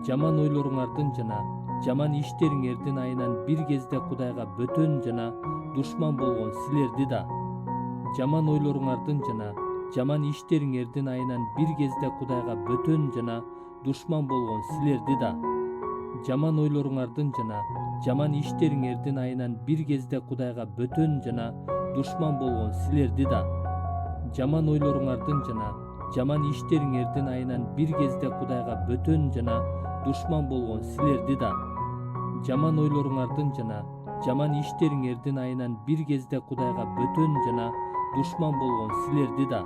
жаман ойлоруңардын жана жаман иштериңердин айынан бир кезде Кудайга бөтөн жана душман болгон силерди да. Жаман ойлоруңардын жана жаман иштериңердин айынан бир кезде Кудайга бөтөн жана душман болгон силерди да. Жаман ойлоруңардын жана жаман иштериңердин айынан бир кезде Кудайга бөтөн жана душман болгон силерди да. Жаман ойлоруңардын жана жаман иштериңердин айынан бир кезде Кудайга бөтөн жана душман болгон силерди да. Жаман ойлоруңардын жана жаман иштериңердин айынан бир кезде Кудайга бөтөн жана душман болгон силерди да.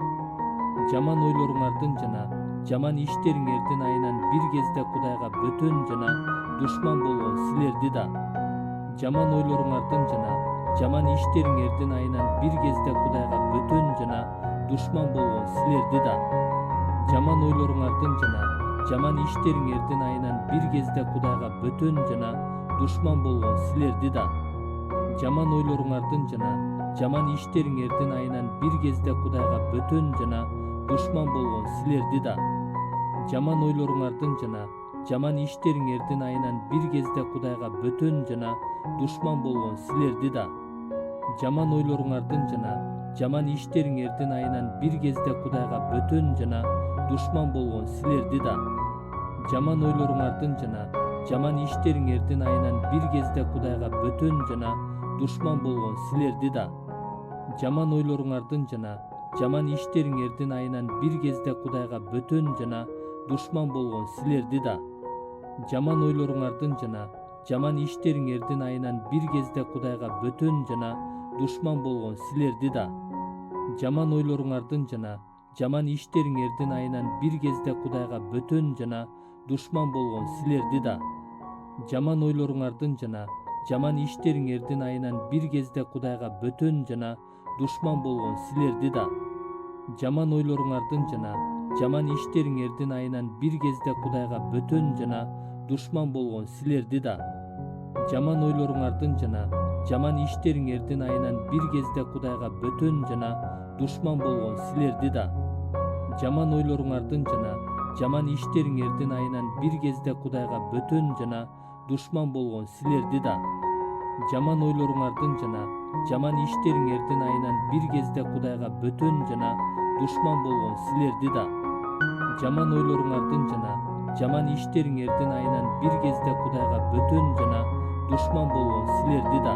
Жаман ойлоруңардын жана жаман иштериңердин айынан бир кезде Кудайга бөтөн жана душман болгон силерди да. Жаман ойлоруңардын жана жаман иштериңердин айынан бир кезде Кудайга бөтөн жана душман болгон силерди да. Жаман ойлоруңардын жана жаман иштериңердин айынан бир кезде Кудайга бөтөн жана душман болгон силерди да. Жаман ойлоруңардын жана жаман иштериңердин айынан бир кезде Кудайга бөтөн жана душман болгон силерди да. Жаман ойлоруңардын жана жаман иштериңердин айынан бир кезде Кудайга бөтөн жана душман болгон силерди да. Жаман ойлоруңардын жана жаман иштериңердин айынан бир кезде Кудайга бөтөн жана душман болгон силерди да. Жаман ойлоруңардын жана жаман иштериңердин айынан бир кезде Кудайга бөтөн жана душман болгон силерди да. Жаман ойлоруңардын жана жаман иштериңердин айынан бир кезде Кудайга бөтөн жана душман болгон силерди да. Жаман ойлоруңардын жана жаман иштериңердин айынан бир кезде Кудайга бөтөн жана душман болгон силерди да. Жаман ойлоруңардын жана жаман иштериңердин айынан бир кезде Кудайга бөтөн жана душман болгон силерди да. Жаман ойлоруңардын жана жаман иштериңердин айынан бир кезде Кудайга бөтөн жана душман болгон силерди да. Жаман ойлоруңардын жана жаман иштериңердин айынан бир кезде Кудайга бөтөн жана душман болгон силерди да. Жаман ойлоруңардын жана жаман иштериңердин айынан бир кезде Кудайга бөтөн жана душман болгон силерди да. Жаман ойлоруңардын жана жаман иштериңердин айынан бир кезде Кудайга бөтөн жана душман болгон силерди да. Жаман ойлоруңардын жана жаман иштериңердин айынан бир кезде Кудайга бөтөн жана душман болгон силерди да. Жаман ойлоруңардын жана жаман иштериңердин айынан бир кезде Кудайга бөтөн жана душман болгон силерди да.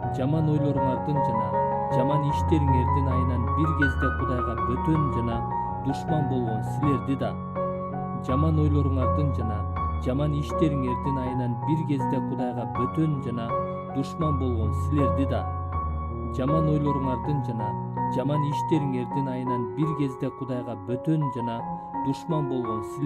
Жаман ойлоруңардын жана жаман иштериңердин айынан бир кезде Кудайга бөтөн жана душман болгон силерди да. Жаман ойлоруңардын жана жаман иштериңердин айынан бир кезде Кудайга бөтөн жана душман болгон силерди да. Жаман ойлоруңардын жана жаман иштериңердин айынан бир кезде Кудайга бөтөн жана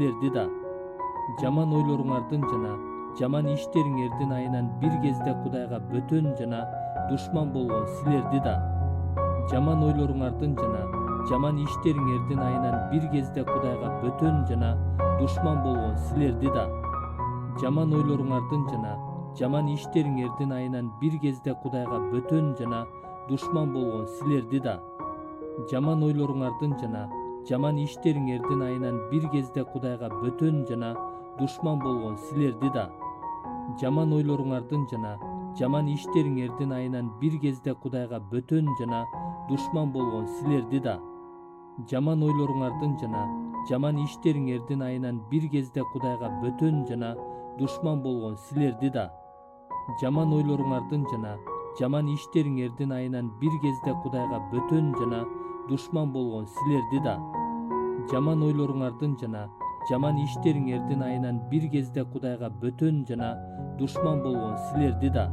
душман болгон силерди да. Жаман ойлоруңардын жана жаман иштериңердин айынан бир кезде Кудайга бөтөн жана душман болгон силерди да. Жаман ойлоруңардын жана жаман иштериңердин айынан бир кезде Кудайга бөтөн жана душман болгон силерди да. Жаман ойлоруңардын жана жаман иштериңердин айынан бир кезде Кудайга бөтөн жана душман болгон силерди да. Жаман ойлоруңардын жана жаман иштериңердин айынан бир кезде Кудайга бөтөн жана душман болгон силерди да. Жаман ойлоруңардын жана жаман иштериңердин айынан бир кезде Кудайга бөтөн жана душман болгон силерди да. Жаман ойлоруңардын жана жаман иштериңердин айынан бир кезде Кудайга бөтөн жана душман болгон силерди да. Жаман ойлоруңардын жана жаман иштериңердин айынан бир кезде Кудайга бөтөн жана душман болгон силерди да. Жаман ойлоруңардын жана жаман иштериңердин айынан бир кезде Кудайга бөтөн жана душман болгон силерди да.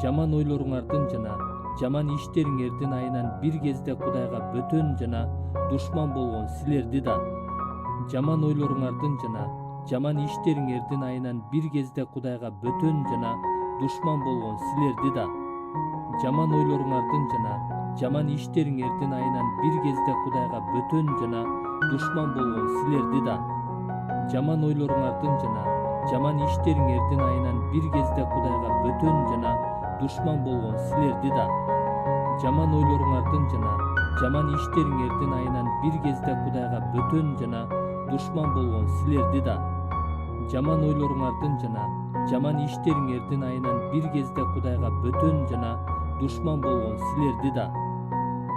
Жаман ойлоруңардын жана жаман иштериңердин айынан бир кезде Кудайга бөтөн жана душман болгон силерди да. Жаман ойлоруңардын жана жаман иштериңердин айынан бир кезде Кудайга бөтөн жана душман болгон силерди да. Жаман ойлоруңардын жана жаман иштериңердин айынан бир кезде Кудайга бөтөн жана душман болгон силерди да. Жаман ойлоруңардын жана жаман иштериңердин айынан бир кезде Кудайга бөтөн жана душман болгон силерди да. Жаман ойлоруңардын жана жаман иштериңердин айынан бир кезде Кудайга бөтөн жана душман болгон силерди да. жаман ойлоруңардын жана жаман иштериңердин айынан бир кезде Кудайга бөтөн жана душман болгон силерди да,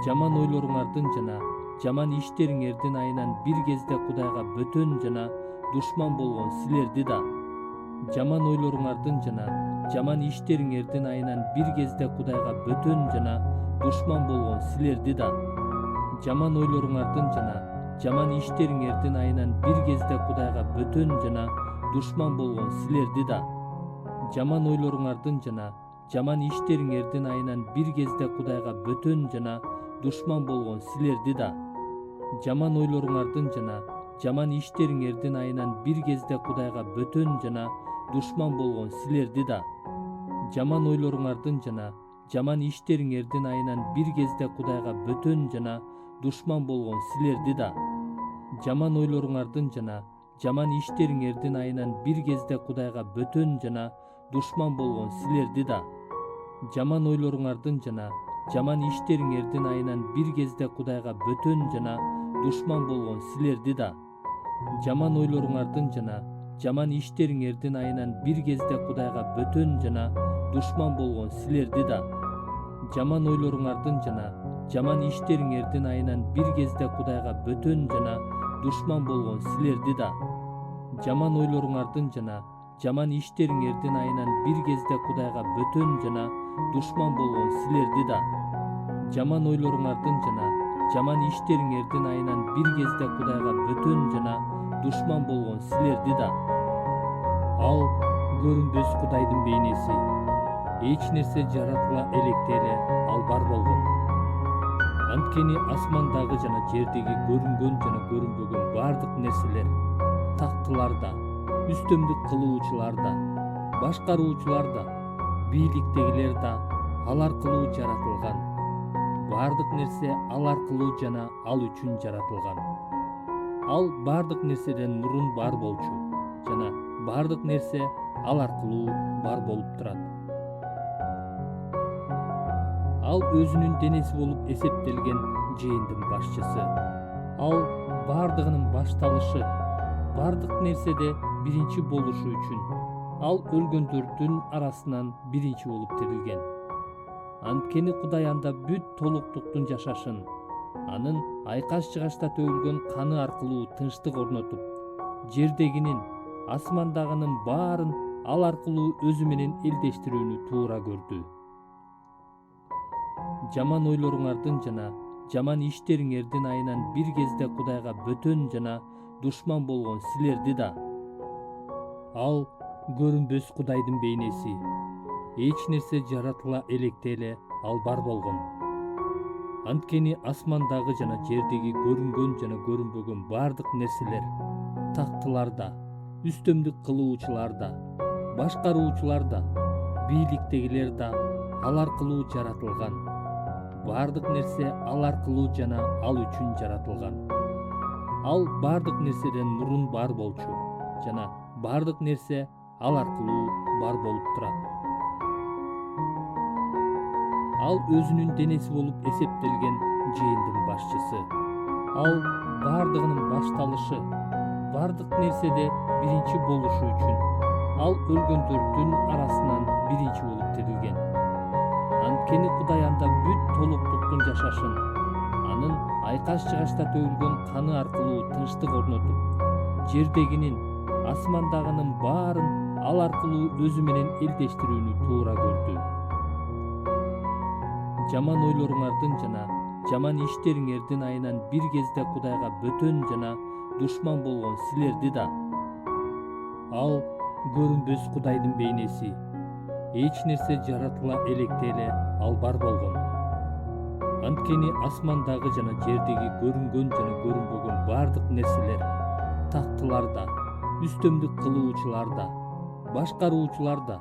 жаман ойлоруңардын жана жаман иштериңердин айынан бир кезде Кудайга бөтөн жана душман болгон силерди да, жаман ойлоруңардын жана жаман иштериңердин айынан бир кезде Кудайга бөтөн жана душман болгон силерди да, жаман ойлоруңардын жана жаман иштериңердин айынан бир кезде Кудайга бөтөн жана душман болгон силерди да, жаман ойлоруңардын жана жаман иштериңердин айынан бир кезде Кудайга бөтөн жана душман болгон силерди да, жаман ойлоруңардын жана жаман иштериңердин айынан бир кезде Кудайга бөтөн жана душман болгон силерди да, жаман ойлоруңардын жана жаман иштериңердин айынан бир кезде Кудайга бөтөн жана душман болгон силерди да, жаман ойлоруңардын жана жаман иштериңердин айынан бир кезде Кудайга бөтөн жана душман болгон силерди да, жаман ойлоруңардын жана жаман иштериңердин айынан бир кезде Кудайга бөтөн жана душман болгон силерди да, жаман ойлоруңардын жана жаман иштериңердин айынан бир кезде Кудайга бөтөн жана душман болгон силерди да, жаман ойлоруңардын жана жаман иштериңердин айынан бир кезде Кудайга бөтөн жана душман болгон силерди да, жаман ойлоруңардын жана жаман иштериңердин айынан бир кезде Кудайга бөтөн жана душман болгон силерди да, жаман ойлоруңардын жана жаман иштериңердин айынан бир кезде Кудайга бөтөн жана душман болгон силерди да. Ал көрүнбөс Кудайдын бейнеси, эч нерсе жаратыла электе эле ал бар болгон. Анткени асмандагы жана жердеги көрүнгөн жана көрүнбөгөн бардык нерселер, тактылар да, үстөмдүк кылуучулар да, башкаруучулар да, бийликтегилер да ал аркылуу жаратылган. Бардык нерсе ал аркылуу жана ал үчүн жаратылган. Ал бардык нерседен мурун бар болчу жана бардык нерсе ал аркылуу бар болуп турат. Ал өзүнүн денеси болуп эсептелген жыйындын башчысы. Ал бардыгынын башталышы, бардык нерседе биринчи болушу үчүн. Ал өлгөндөрдүн арасынан биринчи болуп тирилген. Анткени Кудай анда бүт толуктуктун жашашын, анын айкаш-чыгашта төгүлгөн каны аркылуу тынчтык орнотуп, жердегинин, асмандагынын баарын ал аркылуу өзү менен элдештирүүнү туура көрдү. Жаман ойлоруңардын жана жаман иштериңердин айынан бир кезде Кудайга бөтөн жана душман болгон силерди да. Ал көрүнбөс Кудайдын бейнеси, эч нерсе жаратыла электе эле ал бар болгон. Анткени асмандагы жана жердеги көрүнгөн жана көрүнбөгөн бардык нерселер, тактылар да, үстөмдүк кылуучулар да, башкаруучулар да, бийликтегилер да ал аркылуу жаратылган. Бардык нерсе ал аркылуу жана ал үчүн жаратылган. Ал бардык нерседен мурун бар болчу жана бардык нерсе ал аркылуу бар болуп турат. Ал өзүнүн денеси болуп эсептелген жыйындын башчысы. Ал бардыгынын башталышы, бардык нерседе биринчи болушу үчүн. Ал өлгөндөрдүн арасынан биринчи болуп тирилген. Анткени Кудай анда бүт толуктуктун жашашын, анын айкаш-чыгашта төгүлгөн каны аркылуу тынчтык орнотуп, жердегинин, асмандагынын баарын ал аркылуу өзү менен элдештирүүнү туура көрдү. Жаман ойлоруңардын жана жаман иштериңердин айынан бир кезде Кудайга бөтөн жана душман болгон силерди да. Ал көрүнбөс Кудайдын бейнеси, эч нерсе жаратыла электе эле ал бар болгон. Анткени асмандагы жана жердеги көрүнгөн жана көрүнбөгөн бардык нерселер, тактылар да, үстөмдүк кылуучулар да, башкаруучулар да,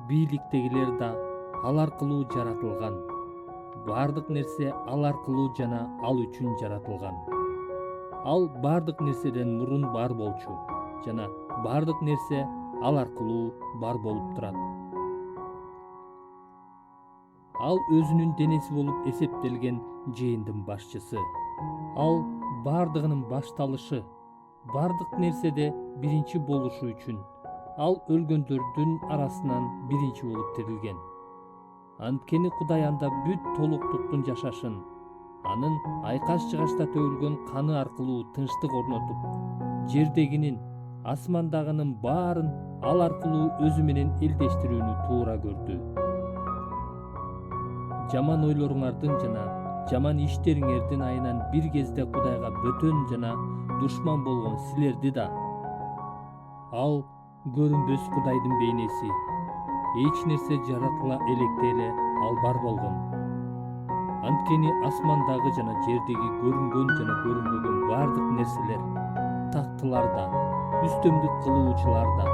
бийликтегилер да ал аркылуу жаратылган. Бардык нерсе ал аркылуу жана ал үчүн жаратылган. Ал бардык нерседен мурун бар болчу жана бардык нерсе ал аркылуу бар болуп турат. Ал өзүнүн денеси болуп эсептелген жыйындын башчысы. Ал бардыгынын башталышы, бардык нерседе биринчи болушу үчүн ал өлгөндөрдүн арасынан биринчи болуп тирилген. Анткени Кудай анда бүт толуктуктун жашашын, анын айкаш-чыгашта төгүлгөн каны аркылуу тынчтык орнотуп, жердегинин, асмандагынын баарын ал аркылуу өзү менен элдештирүүнү туура көрдү. Жаман ойлоруңардын жана жаман иштериңердин айынан бир кезде Кудайга бөтөн жана душман болгон силерди да, ал көрүнбөс Кудайдын бейнеси, эч нерсе жаратыла электе эле ал бар болгон. Анткени асмандагы жана жердеги көрүнгөн жана көрүнбөгөн бардык нерселер, тактылар да, үстөмдүк кылуучулар да,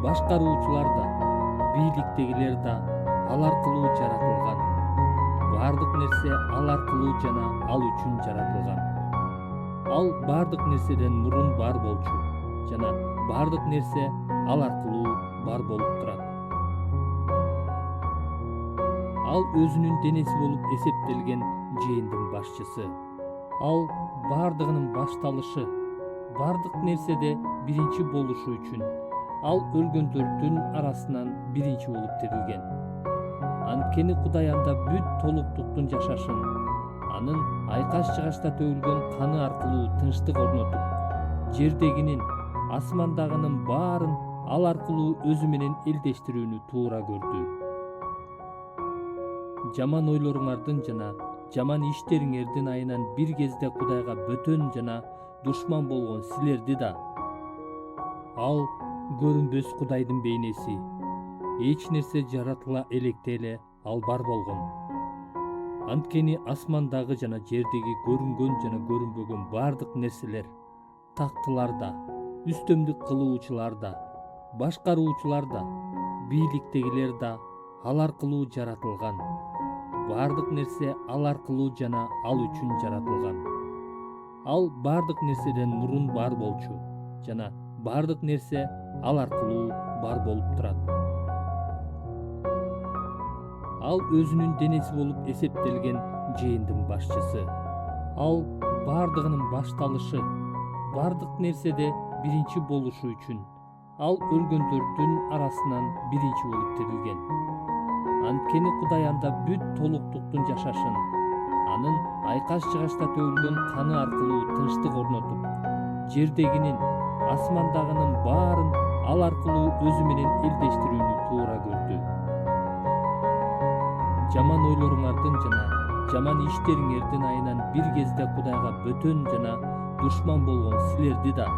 башкаруучулар да, бийликтегилер да ал аркылуу жаратылган. Бардык нерсе ал аркылуу жана ал үчүн жаратылган. Ал бардык нерседен мурун бар болчу жана бардык нерсе ал аркылуу бар болуп турат. Ал өзүнүн денеси болуп эсептелген жээндин башчысы. Ал бардыгынын башталышы, бардык нерседе биринчи болушу үчүн ал өлгөндөрдүн арасынан биринчи болуп тирилген. Анткени Кудай анда бүт толуктуктун жашашын, анын айкаш-чыгашта төгүлгөн каны аркылуу тынчтык орнотуп, жердегинин, асмандагынын баарын ал аркылуу өзү менен элдештирүүнү туура көрдү. Жаман ойлоруңардын жана жаман иштериңердин айынан бир кезде Кудайга бөтөн жана душман болгон силерди да, ал көрүнбөс Кудайдын бейнеси, эч нерсе жаратыла электе эле ал бар болгон. Анткени асмандагы жана жердеги көрүнгөн жана көрүнбөгөн бардык нерселер, тактылар да, үстөмдүк кылуучулар да, башкаруучулар да, бийликтегилер да ал аркылуу жаратылган. Бардык нерсе ал аркылуу жана ал үчүн жаратылган. Ал бардык нерседен мурун бар болчу жана бардык нерсе ал аркылуу бар болуп турат. Ал өзүнүн денеси болуп эсептелген жээндин башчысы. Ал бардыгынын башталышы, бардык нерседе биринчи болушу үчүн ал өлгөндөрдүн арасынан биринчи болуп тирилген. Анткени Кудай анда бүт толуктуктун жашашын, анын айкаш-чыгашта төгүлгөн каны аркылуу тынчтык орнотуп, жердегинин, асмандагынын баарын ал аркылуу өзү менен элдештирүүнү туура көрдү. Жаман ойлоруңардын жана жаман иштериңердин айынан бир кезде Кудайга бөтөн жана душман болгон силерди да,